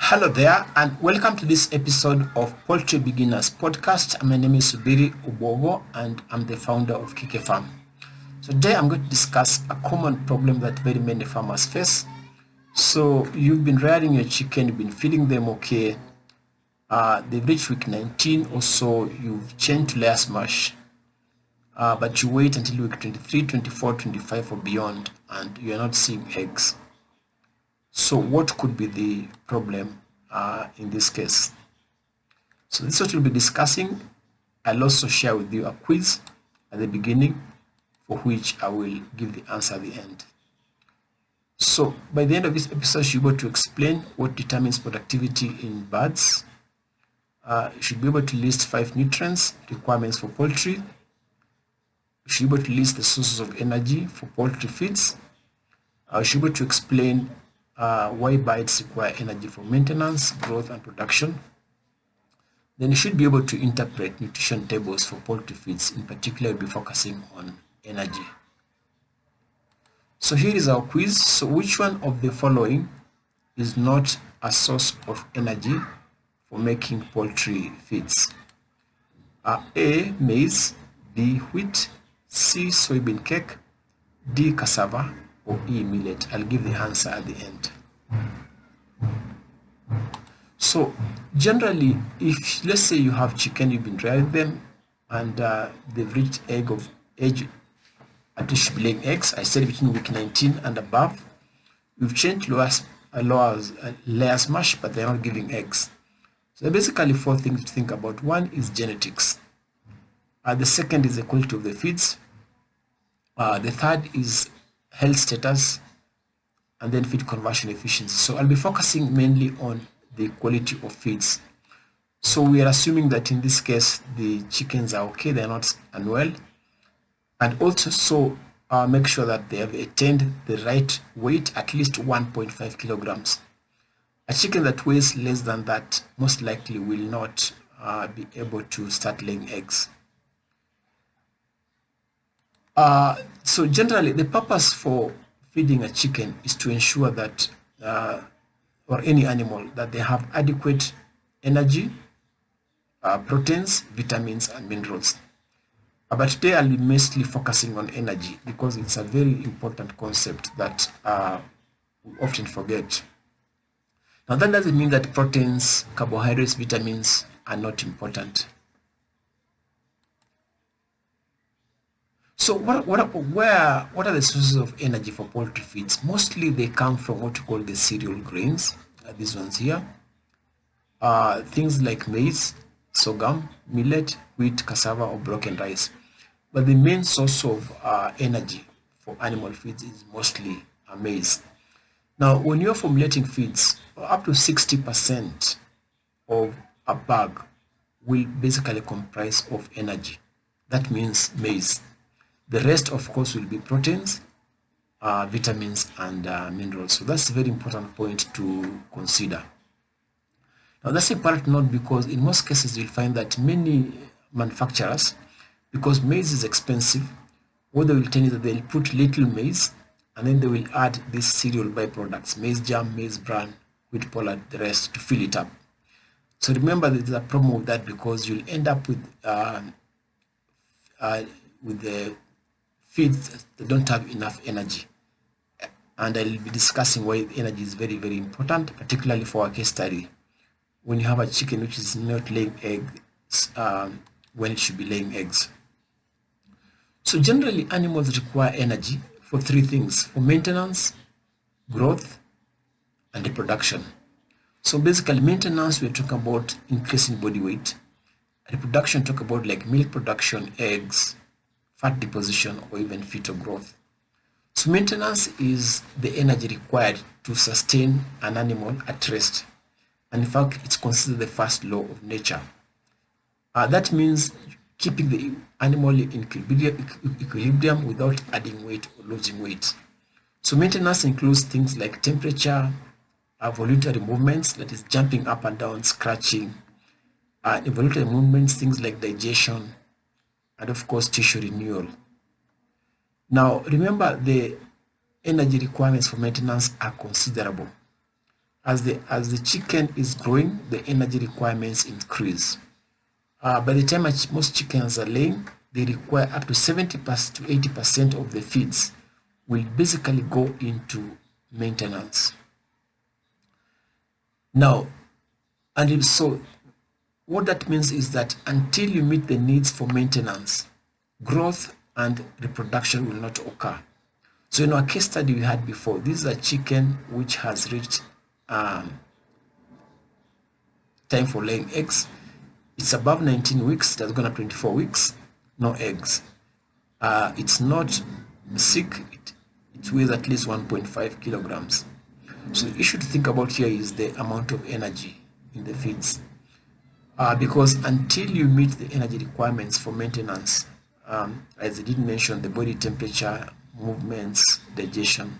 Hello there, and welcome to this episode of Poultry Beginners Podcast. My name is Subiri Ubogo, and I'm the founder of Kike Farm. So today I'm going to discuss a common problem that very many farmers face. So you've been rearing your chicken, you've been feeding them okay. They've reached week 19 or so, you've changed to layers mash, but you wait until week 23, 24, 25 or beyond, and you're not seeing eggs. So what could be the problem in this case? So this is what we'll be discussing. I'll also share with you a quiz at the beginning for which I will give the answer at the end. So by the end of this episode, you'll be able to explain what determines productivity in birds. You should be able to list 5 nutrients requirements for poultry. You should be able to list the sources of energy for poultry feeds. You should be able to explain why birds require energy for maintenance, growth, and production. Then you should be able to interpret nutrition tables for poultry feeds, in particular, we'll be focusing on energy. So here is our quiz. So which one of the following is not a source of energy for making poultry feeds? A, maize, B, wheat, C, soybean cake, D, cassava, or E, millet. I'll give the answer at the end. So generally, if let's say you have chicken, you've been rearing them, and they've reached age at which should be laying eggs. I said between week 19 and above. We've changed layers mash, but they're not giving eggs. So basically 4 things to think about. One is genetics. The second is the quality of the feeds. The third is health status, and then feed conversion efficiency. So I'll be focusing mainly on the quality of feeds. So we are assuming that in this case the chickens are okay, they're not unwell, and also make sure that they have attained the right weight, at least 1.5 kilograms. A chicken that weighs less than that most likely will not be able to start laying eggs. So generally, the purpose for feeding a chicken is to ensure that, or any animal, that they have adequate energy, proteins, vitamins, and minerals. But today I'll be mostly focusing on energy because it's a very important concept that we often forget. Now that doesn't mean that proteins, carbohydrates, vitamins are not important. So what are the sources of energy for poultry feeds? Mostly they come from what we call the cereal grains, these ones here. Things like maize, sorghum, millet, wheat, cassava, or broken rice. But the main source of energy for animal feeds is mostly maize. Now, when you're formulating feeds, up to 60% of a bag will basically comprise of energy. That means maize. The rest, of course, will be proteins, vitamins, and minerals. So that's a very important point to consider. Now, that's important not because in most cases you'll find that many manufacturers, because maize is expensive, what they will tell you that they'll put little maize and then they will add these cereal byproducts, maize germ, maize bran, wheat pollard, the rest to fill it up. So remember there's a problem with that because you'll end up with the feeds that don't have enough energy. And I'll be discussing why energy is very, very important, particularly for our case study. When you have a chicken which is not laying eggs when it should be laying eggs. So generally animals require energy for 3 things: for maintenance, growth, and reproduction. So basically maintenance, we're talking about increasing body weight. Reproduction, talk about like milk production, eggs, fat deposition, or even fetal growth. So maintenance is the energy required to sustain an animal at rest. And in fact, it's considered the first law of nature. That means keeping the animal in equilibrium without adding weight or losing weight. So maintenance includes things like temperature, voluntary movements, that is jumping up and down, scratching, involuntary movements, things like digestion, and of course tissue renewal. Now remember, the energy requirements for maintenance are considerable. As the chicken is growing, the energy requirements increase. By the time most chickens are laying, they require up to 70% to 80% of the feeds will basically go into maintenance. Now, and so what that means is that until you meet the needs for maintenance, growth and reproduction will not occur. So in our case study we had before, this is a chicken which has reached time for laying eggs. It's above 19 weeks, it has gone up 24 weeks, no eggs. It's not sick, it weighs at least 1.5 kilograms. So the issue to think about here is the amount of energy in the feeds. Because until you meet the energy requirements for maintenance, as I did mention, the body temperature, movements, digestion,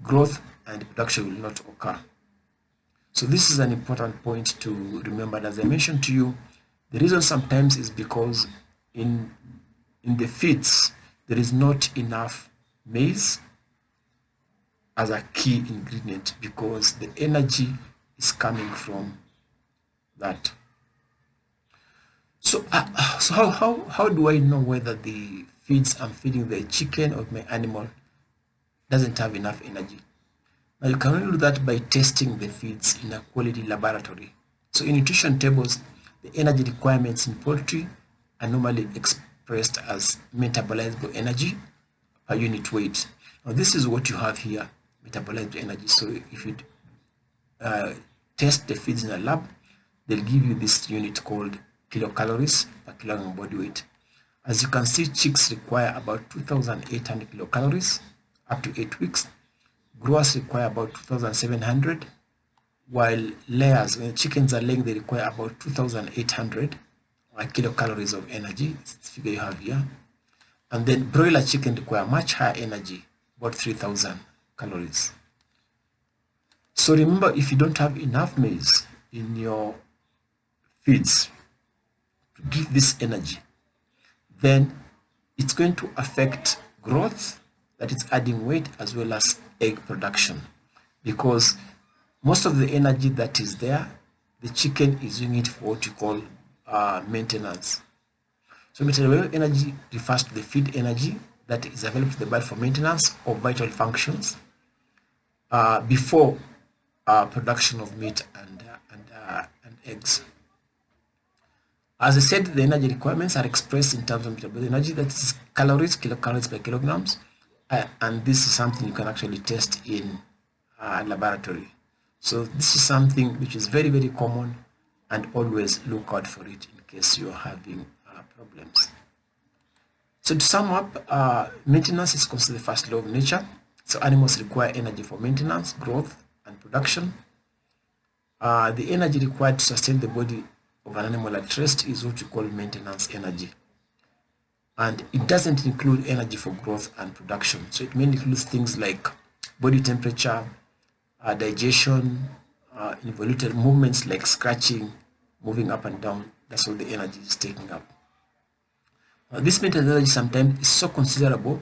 growth and production will not occur. So this is an important point to remember. And as I mentioned to you, the reason sometimes is because in the feeds there is not enough maize as a key ingredient, because the energy is coming from that. So how do I know whether the feeds I'm feeding the chicken or my animal doesn't have enough energy? Now you can only do that by testing the feeds in a quality laboratory. So in nutrition tables, the energy requirements in poultry are normally expressed as metabolizable energy per unit weight. Now this is what you have here, metabolized energy. So if you test the feeds in a lab, they'll give you this unit called kilocalories per kilogram body weight. As you can see, chicks require about 2,800 kilocalories up to 8 weeks. Growers require about 2,700, while layers, when chickens are laying, they require about 2,800 kilocalories of energy. It's the figure you have here. And then broiler chicken require much higher energy, about 3,000 calories. So remember, if you don't have enough maize in your feeds to give this energy, then it's going to affect growth, that is adding weight, as well as egg production, because most of the energy that is there, the chicken is using it for what you call maintenance. So metabolic energy refers to the feed energy that is available to the body for maintenance of vital functions before production of meat and eggs. As I said, the energy requirements are expressed in terms of metabolic energy, that is calories, kilocalories per kilograms, and this is something you can actually test in a laboratory. So this is something which is very, very common, and always look out for it in case you're having problems. So to sum up, maintenance is considered the first law of nature. So animals require energy for maintenance, growth, and production. The energy required to sustain the body of an animal at rest is what we call maintenance energy. And it doesn't include energy for growth and production. So it mainly includes things like body temperature, digestion, involuntary movements like scratching, moving up and down. That's what the energy is taking up. This maintenance energy sometimes is so considerable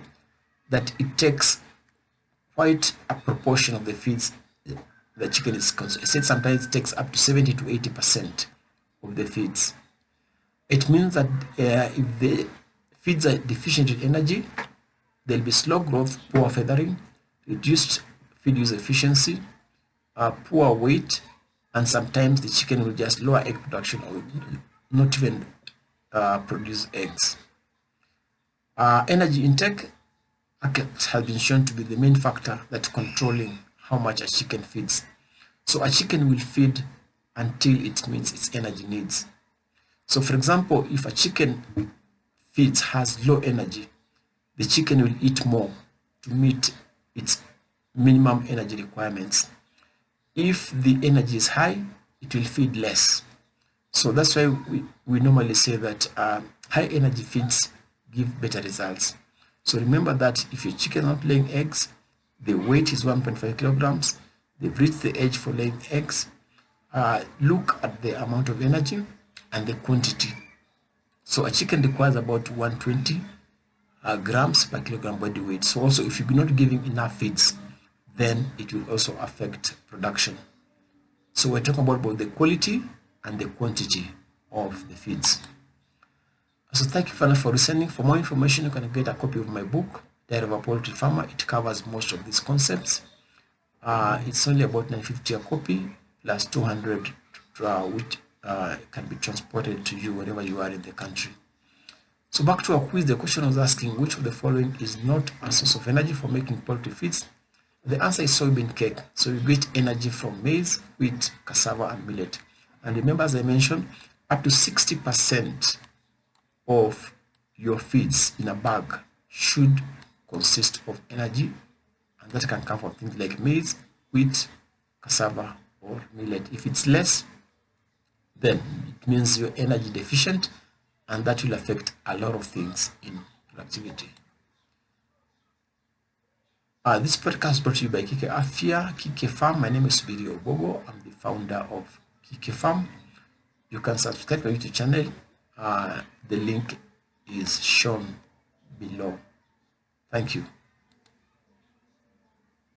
that it takes quite a proportion of the feeds the chicken is consuming. I said sometimes it takes up to 70 to 80% of the feeds. It means that if the feeds are deficient in energy, there'll be slow growth, poor feathering, reduced feed use efficiency, poor weight, and sometimes the chicken will just lower egg production or not even produce eggs. Energy intake has been shown to be the main factor that's controlling how much a chicken feeds. So a chicken will feed until it meets its energy needs. So for example, if a chicken feeds has low energy, the chicken will eat more to meet its minimum energy requirements. If the energy is high, it will feed less. So that's why we normally say that high energy feeds give better results. So remember that if your chicken is not laying eggs, the weight is 1.5 kilograms, they've reached the age for laying eggs, look at the amount of energy and the quantity. So a chicken requires about 120 grams per kilogram body weight. So also if you're not giving enough feeds, then it will also affect production. So we're talking about both the quality and the quantity of the feeds. So thank you for listening. For more information, you can get a copy of my book, Diary of a Poultry Farmer. It covers most of these concepts. It's only about $9.50 a copy plus 200 which can be transported to you wherever you are in the country. So back to our quiz, the question was asking which of the following is not a source of energy for making poultry feeds. The answer is soybean cake. So you get energy from maize, wheat, cassava, and millet. And remember, as I mentioned, up to 60% of your feeds in a bag should consist of energy, and that can come from things like maize, wheat, cassava, or millet. If it's less, then it means you're energy deficient, and that will affect a lot of things in productivity. This podcast is brought to you by Kike Afya, Kike Farm. My name is Subiri Obogo. I'm the founder of Kike Farm. You can subscribe to my YouTube channel. The link is shown below. Thank you.